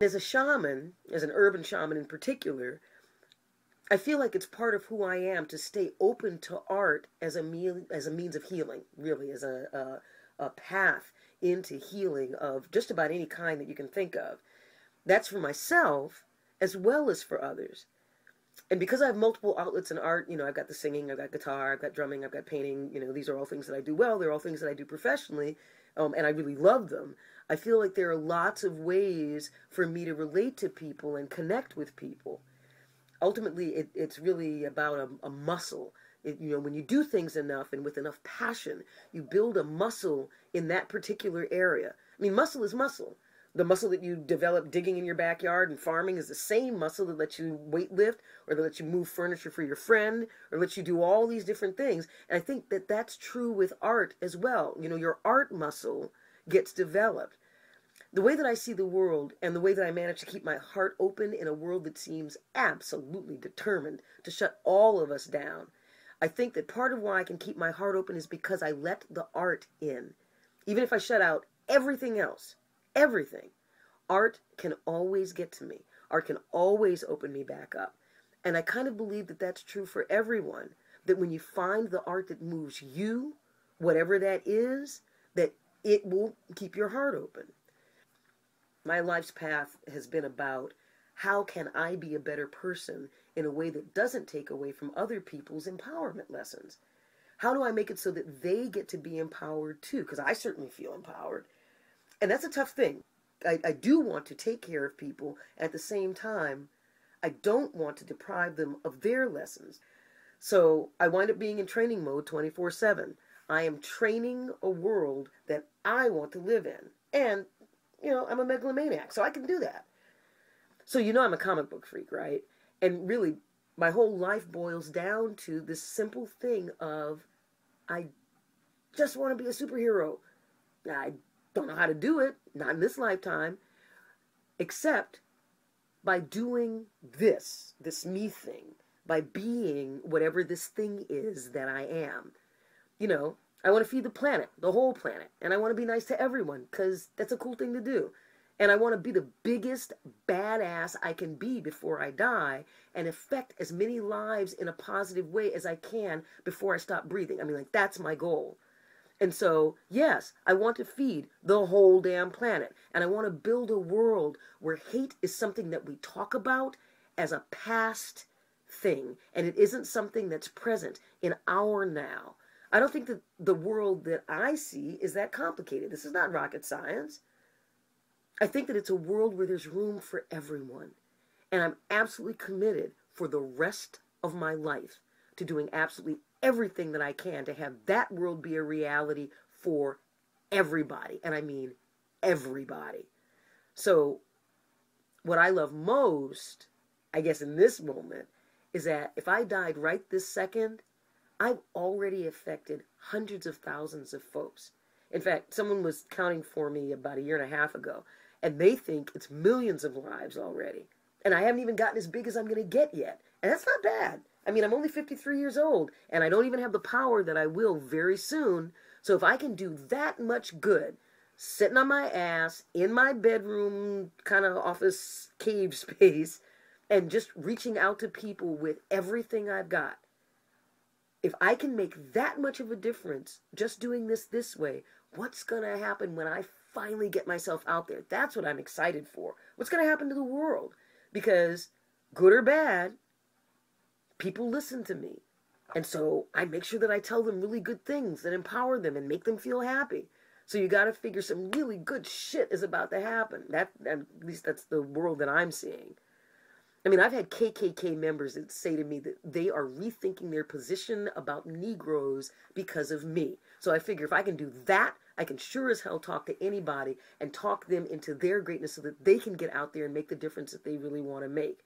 As a shaman, as an urban shaman in particular, I feel like it's part of who I am to stay open to art as as a means of healing, really, as a path into healing of just about any kind that you can think of. That's for myself as well as for others. And because I have multiple outlets in art, I've got the singing, I've got guitar, I've got drumming, I've got painting, these are all things that I do well. They're all things that I do professionally, and I really love them. I feel like there are lots of ways for me to relate to people and connect with people. Ultimately, it's really about a muscle. When you do things enough and with enough passion, you build a muscle in that particular area. I mean, muscle is muscle. The muscle that you develop digging in your backyard and farming is the same muscle that lets you weight lift or that lets you move furniture for your friend or lets you do all these different things. And I think that that's true with art as well. Your art muscle gets developed. The way that I see the world and the way that I manage to keep my heart open in a world that seems absolutely determined to shut all of us down, I think that part of why I can keep my heart open is because I let the art in. Even if I shut out everything else, everything, art can always get to me. Art can always open me back up. And I kind of believe that that's true for everyone. That when you find the art that moves you, whatever that is, that it will keep your heart open. My life's path has been about how can I be a better person in a way that doesn't take away from other people's empowerment lessons? How do I make it so that they get to be empowered too? Because I certainly feel empowered. And that's a tough thing. I do want to take care of people. At the same time, I don't want to deprive them of their lessons. So I wind up being in training mode 24/7. I am training a world that I want to live in. And, I'm a megalomaniac, so I can do that. So I'm a comic book freak, right? And really, my whole life boils down to this simple thing of I just want to be a superhero. I don't know how to do it, not in this lifetime, except by doing this me thing, by being whatever this thing is that I am. I want to feed the planet, the whole planet, and I want to be nice to everyone because that's a cool thing to do. And I want to be the biggest badass I can be before I die and affect as many lives in a positive way as I can before I stop breathing. I mean, like, that's my goal. And so, yes, I want to feed the whole damn planet. And I want to build a world where hate is something that we talk about as a past thing. And it isn't something that's present in our now. I don't think that the world that I see is that complicated. This is not rocket science. I think that it's a world where there's room for everyone. And I'm absolutely committed for the rest of my life to doing absolutely everything that I can to have that world be a reality for everybody. And I mean everybody. So what I love most, I guess in this moment, is that if I died right this second, I've already affected hundreds of thousands of folks. In fact, someone was counting for me about a year and a half ago, and they think it's millions of lives already. And I haven't even gotten as big as I'm going to get yet. And that's not bad. I mean, I'm only 53 years old, and I don't even have the power that I will very soon. So if I can do that much good, sitting on my ass, in my bedroom, kind of office cave space, and just reaching out to people with everything I've got, if I can make that much of a difference just doing this way, what's going to happen when I finally get myself out there? That's what I'm excited for. What's going to happen to the world? Because good or bad, people listen to me. And so I make sure that I tell them really good things that empower them and make them feel happy. So you got to figure some really good shit is about to happen. At least that's the world that I'm seeing. I mean, I've had KKK members that say to me that they are rethinking their position about Negroes because of me. So I figure if I can do that, I can sure as hell talk to anybody and talk them into their greatness so that they can get out there and make the difference that they really want to make.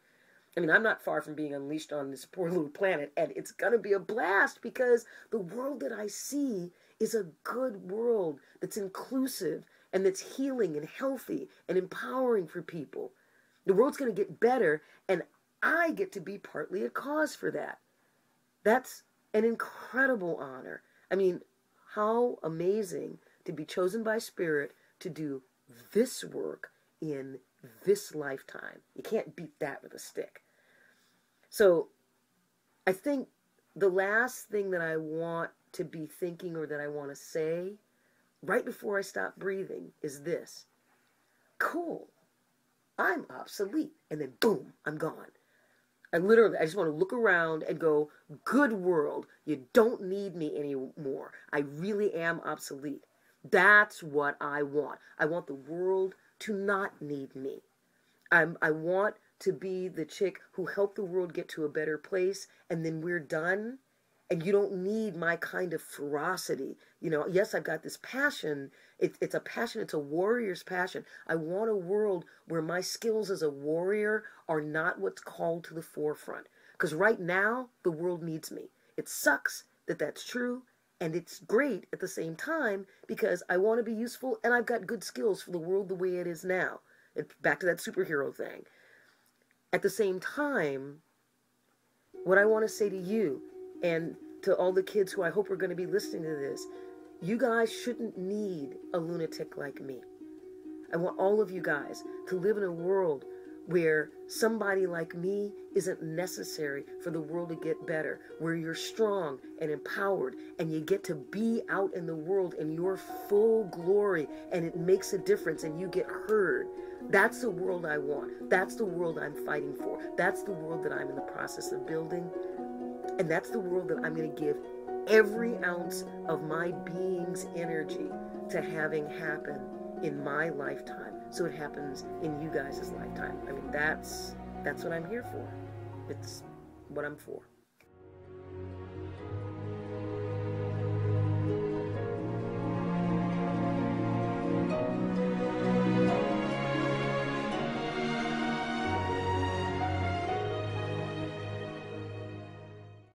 I mean, I'm not far from being unleashed on this poor little planet, and it's going to be a blast because the world that I see is a good world that's inclusive and that's healing and healthy and empowering for people. The world's going to get better, and I get to be partly a cause for that. That's an incredible honor. I mean, how amazing to be chosen by Spirit to do this work in this lifetime. You can't beat that with a stick. So I think the last thing that I want to be thinking or that I want to say right before I stop breathing is this. Cool. I'm obsolete. And then boom, I'm gone. I just want to look around and go, good world, you don't need me anymore. I really am obsolete. That's what I want. I want the world to not need me. I want to be the chick who helped the world get to a better place, and then we're done. And you don't need my kind of ferocity. You know, yes, I've got this passion. It's a passion. It's a warrior's passion. I want a world where my skills as a warrior are not what's called to the forefront. Because right now, the world needs me. It sucks that that's true. And it's great at the same time because I want to be useful and I've got good skills for the world the way it is now. It's back to that superhero thing. At the same time, what I want to say to you and to all the kids who I hope are going to be listening to this, you guys shouldn't need a lunatic like me. I want all of you guys to live in a world where somebody like me isn't necessary for the world to get better, where you're strong and empowered and you get to be out in the world in your full glory and it makes a difference and you get heard. That's the world I want. That's the world I'm fighting for. That's the world that I'm in the process of building. And that's the world that I'm going to give every ounce of my being's energy to having happen in my lifetime. So it happens in you guys' lifetime. I mean, that's what I'm here for. It's what I'm for.